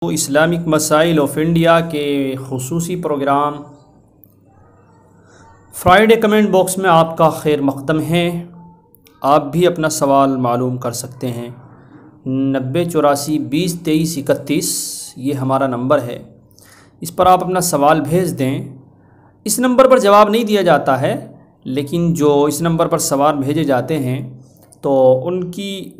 Islamic مسائل of India کے خصوصی پروگرام فرائیڈے کمنٹ باکس میں آپ کا خیر مقدم ہے۔ آپ بھی اپنا سوال معلوم کر سکتے ہیں۔ 9084202331 یہ ہمارا نمبر ہے، اس پر آپ اپنا سوال بھیج دیں۔ اس نمبر پر جواب نہیں دیا جاتا ہے، لیکن جو اس نمبر پر سوال بھیجے جاتے ہیں تو ان کی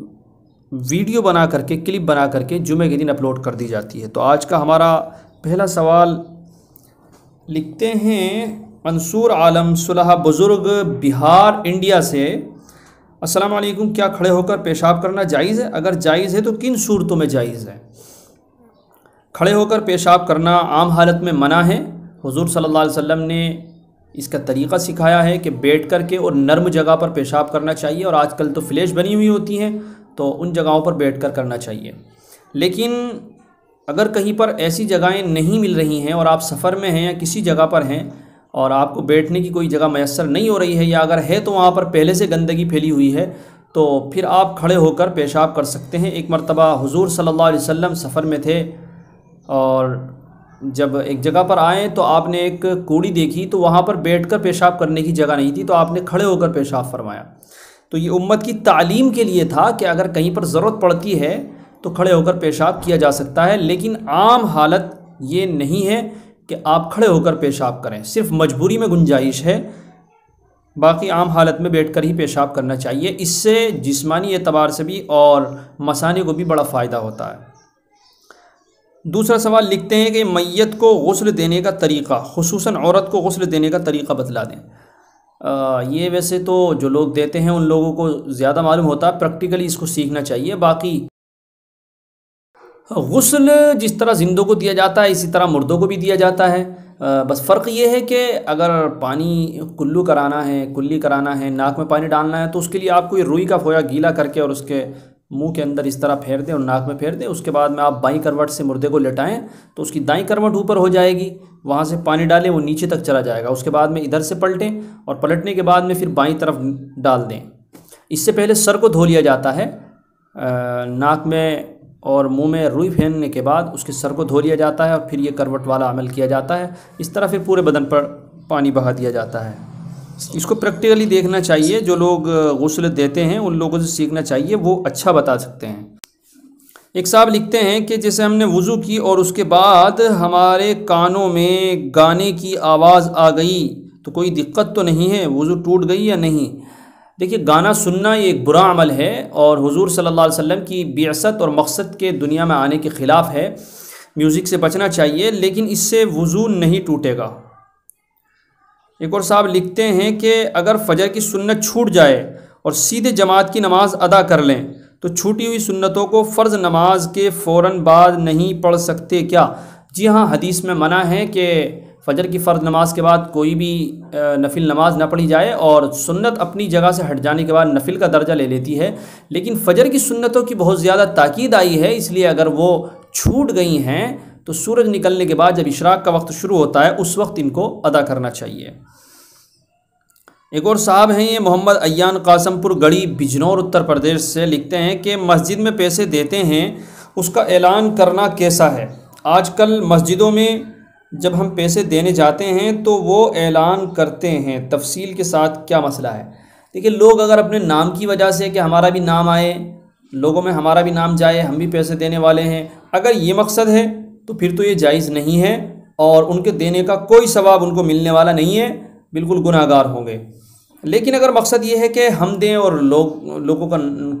ویڈیو بنا کر کے، کلپ بنا کر کے جمعے کے دن اپلوڈ کر دی جاتی ہے۔ تو آج کا ہمارا پہلا سوال لکھتے ہیں منصور عالم صلح بزرگ بہار انڈیا سے۔ السلام علیکم، کیا کھڑے ہو کر پیشاب کرنا جائز ہے؟ اگر جائز ہے تو کن صورتوں میں جائز ہے؟ کھڑے ہو کر پیشاب کرنا عام حالت میں منع ہے۔ حضور صلی اللہ علیہ وسلم نے اس کا طریقہ سکھایا ہے کہ بیٹھ کر کے اور نرم جگہ پر پیشاب کرنا چاہیے، اور آج کل تو فلیش بنی ہوئی ہوتی ہیں تو ان جگہوں پر بیٹھ کر کرنا چاہیے۔ لیکن اگر کہیں پر ایسی جگہیں نہیں مل رہی ہیں اور آپ سفر میں ہیں یا کسی جگہ پر ہیں اور آپ کو بیٹھنے کی کوئی جگہ میسر نہیں ہو رہی ہے، یا اگر ہے تو وہاں پر پہلے سے گندگی پھیلی ہوئی ہے، تو پھر آپ کھڑے ہو کر پیشاب کر سکتے ہیں۔ ایک مرتبہ حضور صلی اللہ علیہ وسلم سفر میں تھے اور جب ایک جگہ پر آئے تو آپ نے ایک کوڑی دیکھی، تو وہاں پر بیٹھ کر پیشاب کرنے کی جگہ نہیں تھی، تو آپ نے کھڑے ہو کر پیشاب فرمایا۔ تو یہ امت کی تعلیم کے لیے تھا کہ اگر کہیں پر ضرورت پڑتی ہے تو کھڑے ہو کر پیشاب کیا جا سکتا ہے، لیکن عام حالت یہ نہیں ہے کہ آپ کھڑے ہو کر پیشاب کریں، صرف مجبوری میں گنجائش ہے، باقی عام حالت میں بیٹھ کر ہی پیشاب کرنا چاہیے۔ اس سے جسمانی اعتبار سے بھی اور مثانے کو بھی بڑا فائدہ ہوتا ہے۔ دوسرا سوال لکھتے ہیں کہ میت کو غسل دینے کا طریقہ، خصوصاً عورت کو غسل دینے کا طریقہ بتلا دیں۔ یہ ویسے تو جو لوگ دیتے ہیں ان لوگوں کو زیادہ معلوم ہوتا ہے، پریکٹیکلی اس کو سیکھنا چاہیے۔ باقی غسل جس طرح زندوں کو دیا جاتا ہے اسی طرح مردوں کو بھی دیا جاتا ہے، بس فرق یہ ہے کہ اگر پانی کلی کرانا ہے، ناک میں پانی ڈالنا ہے، تو اس کے لیے آپ کو یہ روئی کا پھویا گیلا کر کے اور اس کے منہ کے اندر اس طرح پھیر دیں اور ناک میں پھیر دیں۔ اس کے بعد میں آپ بائیں کروٹ سے مردے کو لٹائیں تو اس کی دائیں کروٹ اوپر ہو جائے گی، وہاں سے پانی ڈالیں وہ نیچے تک چلا جائے گا۔ اس کے بعد میں ادھر سے پلٹیں اور پلٹنے کے بعد میں پھر بائیں طرف ڈال دیں۔ اس سے پہلے سر کو دھو لیا جاتا ہے، ناک میں اور منہ میں روئی پھینکنے کے بعد اس کے سر کو دھو لیا جاتا ہے اور پھر یہ کروٹ والا عمل کیا جاتا ہے۔ اس طرح پھر پورے بدن پر پانی بہا دیا جاتا ہے۔ اس کو پریکٹیکلی دیکھنا چاہیے، جو لوگ غسل دیتے ہیں ان لوگوں سے سیکھنا چاہیے، وہ اچھا بتا سکتے ہیں۔ ایک صاحب لکھتے ہیں کہ جیسے ہم نے وضو کی اور اس کے بعد ہمارے کانوں میں گانے کی آواز آ گئی تو کوئی دقت تو نہیں ہے، وضو ٹوٹ گئی یا نہیں؟ دیکھیے، گانا سننا یہ ایک برا عمل ہے اور حضور صلی اللہ علیہ وسلم کی بعثت اور مقصد کے دنیا میں آنے کے خلاف ہے۔ میوزک سے بچنا چاہیے، لیکن اس سے وضو نہیں ٹوٹے گا۔ ایک اور صاحب لکھتے ہیں کہ اگر فجر کی سنت چھوٹ جائے اور سیدھے جماعت کی نماز ادا کر لیں تو چھوٹی ہوئی سنتوں کو فرض نماز کے فوراً بعد نہیں پڑھ سکتے کیا؟ جی ہاں، حدیث میں منع ہے کہ فجر کی فرض نماز کے بعد کوئی بھی نفل نماز نہ پڑھی جائے، اور سنت اپنی جگہ سے ہٹ جانے کے بعد نفل کا درجہ لے لیتی ہے، لیکن فجر کی سنتوں کی بہت زیادہ تاکید آئی ہے، اس لیے اگر وہ چھوٹ گئی ہیں تو سورج نکلنے کے بعد جب اشراق کا وقت شروع ہوتا ہے اس وقت ان کو ادا کرنا چاہیے۔ ایک اور صاحب ہیں، یہ محمد ایان قاسم پور گڑھی بجنور اتر پردیش سے، لکھتے ہیں کہ مسجد میں پیسے دیتے ہیں اس کا اعلان کرنا کیسا ہے؟ آج کل مسجدوں میں جب ہم پیسے دینے جاتے ہیں تو وہ اعلان کرتے ہیں، تفصیل کے ساتھ کیا مسئلہ ہے؟ دیکھیے، لوگ اگر اپنے نام کی وجہ سے کہ ہمارا بھی نام آئے، لوگوں میں ہمارا بھی نام جائے، ہم بھی پیسے دینے والے ہیں، اگر یہ مقصد ہے تو پھر تو یہ جائز نہیں ہے اور ان کے دینے کا کوئی ثواب ان کو ملنے والا نہیں ہے، بالکل گناہ گار ہوں گے۔ لیکن اگر مقصد یہ ہے کہ ہم دیں اور لوگوں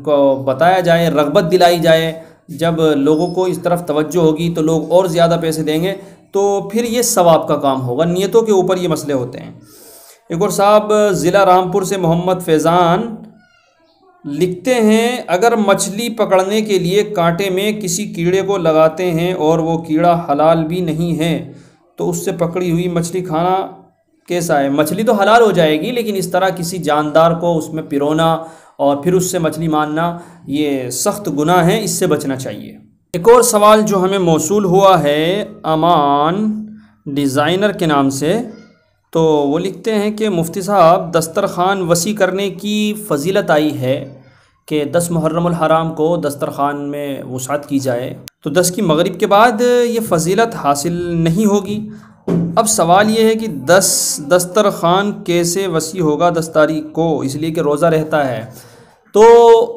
کو بتایا جائے، رغبت دلائی جائے، جب لوگوں کو اس طرف توجہ ہوگی تو لوگ اور زیادہ پیسے دیں گے، تو پھر یہ ثواب کا کام ہوگا۔ نیتوں کے اوپر یہ مسئلے ہوتے ہیں۔ ایک اور صاحب ضلع رامپور سے محمد فیضان لکھتے ہیں اگر مچھلی پکڑنے کے لیے کانٹے میں کسی کیڑے کو لگاتے ہیں اور وہ کیڑا حلال بھی نہیں ہے تو اس سے پکڑی ہوئی مچھلی کھانا کیسا ہے؟ مچھلی تو حلال ہو جائے گی، لیکن اس طرح کسی جاندار کو اس میں پرونا اور پھر اس سے مچھلی مارنا یہ سخت گناہ ہے، اس سے بچنا چاہیے۔ ایک اور سوال جو ہمیں موصول ہوا ہے امان ڈیزائنر کے نام سے، تو وہ لکھتے ہیں کہ مفتی صاحب دسترخوان وسیع کرنے کی فضیلت آئی ہے کہ 10 محرم الحرام کو دسترخوان میں وسعت کی جائے، تو 10 کی مغرب کے بعد یہ فضیلت حاصل نہیں ہوگی۔ اب سوال یہ ہے کہ دسترخوان کیسے وسیع ہوگا 10 تاریخ کو، اس لیے کہ روزہ رہتا ہے۔ تو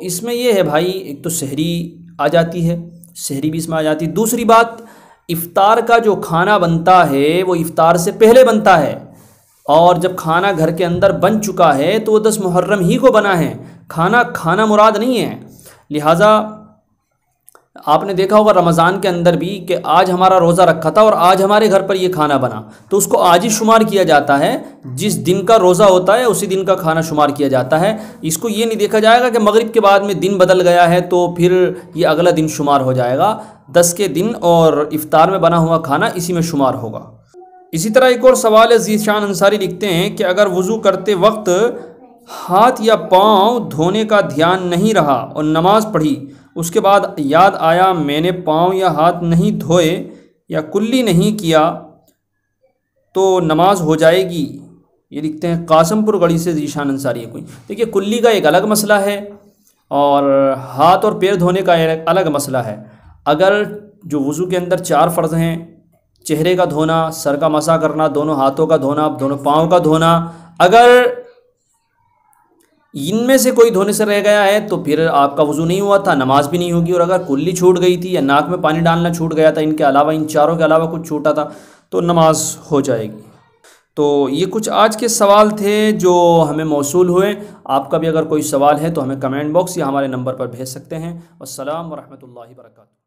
اس میں یہ ہے بھائی، ایک تو سحری آ جاتی ہے، سحری بھی اس میں آ جاتی ہے۔ دوسری بات، افطار کا جو کھانا بنتا ہے وہ افطار سے پہلے بنتا ہے، اور جب کھانا گھر کے اندر بن چکا ہے تو وہ 10 محرم ہی کو بنا ہے، کھانا مراد نہیں ہے۔ لہٰذا آپ نے دیکھا ہوگا رمضان کے اندر بھی کہ آج ہمارا روزہ رکھا تھا اور آج ہمارے گھر پر یہ کھانا بنا، تو اس کو آج ہی شمار کیا جاتا ہے، جس دن کا روزہ ہوتا ہے اسی دن کا کھانا شمار کیا جاتا ہے۔ اس کو یہ نہیں دیکھا جائے گا کہ مغرب کے بعد میں دن بدل گیا ہے تو پھر یہ اگلا دن شمار ہو جائے گا۔ 10 کے دن اور افطار میں بنا ہوا کھانا اسی میں شمار ہوگا۔ اسی طرح ایک اور سوال ہے، ذیشان انصاری لکھتے ہیں کہ اگر وضو کرتے وقت ہاتھ یا پاؤں دھونے کا دھیان نہیں رہا اور نماز پڑھی، اس کے بعد یاد آیا میں نے پاؤں یا ہاتھ نہیں دھوئے یا کلی نہیں کیا تو نماز ہو جائے گی؟ یہ لکھتے ہیں قاسم پور گڑھی سے ذیشان انصاری ہے کوئی۔ دیکھیے کلی کا ایک الگ مسئلہ ہے اور ہاتھ اور پیر دھونے کا ایک الگ مسئلہ ہے۔ اگر جو وضو کے اندر 4 فرض ہیں، چہرے کا دھونا، سر کا مسح کرنا، دونوں ہاتھوں کا دھونا، دونوں پاؤں کا دھونا، اگر ان میں سے کوئی دھونے سے رہ گیا ہے تو پھر آپ کا وضو نہیں ہوا تھا، نماز بھی نہیں ہوگی۔ اور اگر کلی چھوٹ گئی تھی یا ناک میں پانی ڈالنا چھوٹ گیا تھا، ان کے علاوہ، ان چاروں کے علاوہ کچھ چھوٹا تھا، تو نماز ہو جائے گی۔ تو یہ کچھ آج کے سوال تھے جو ہمیں موصول ہوئے۔ آپ کا بھی اگر کوئی سوال ہے تو ہمیں کمنٹ باکس یا ہمارے نمبر پر بھیج سکتے ہیں۔ والسلام ورحمۃ اللہ وبرکاتہ۔